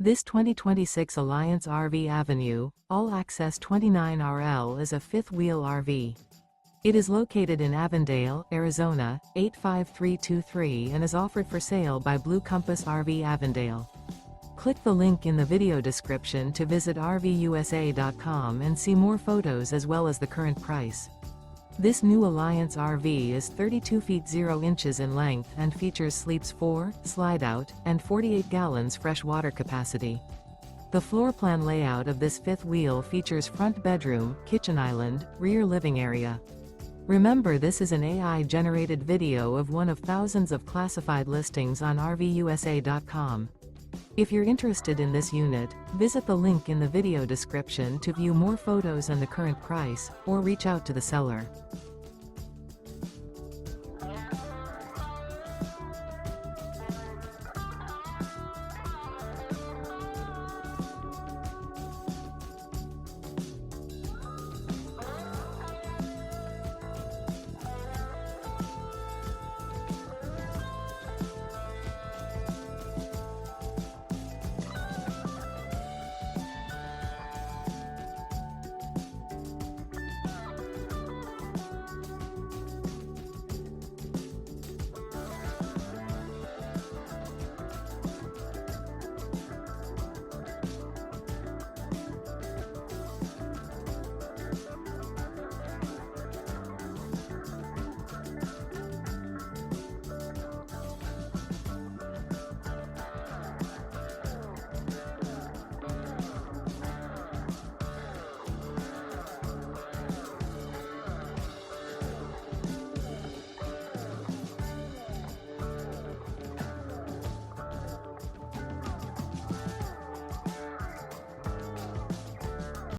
This 2026 Alliance RV Avenue, all-access 29RL is a fifth-wheel RV. It is located in Avondale, Arizona, 85323 and is offered for sale by Blue Compass RV Avondale. Click the link in the video description to visit RVUSA.com and see more photos as well as the current price. This new Alliance RV is 32 feet 0 inches in length and features sleeps 4, slide-out, and 48 gallons fresh water capacity. The floor plan layout of this fifth wheel features front bedroom, kitchen island, rear living area. Remember, this is an AI-generated video of one of thousands of classified listings on RVUSA.com. If you're interested in this unit, visit the link in the video description to view more photos and the current price, or reach out to the seller.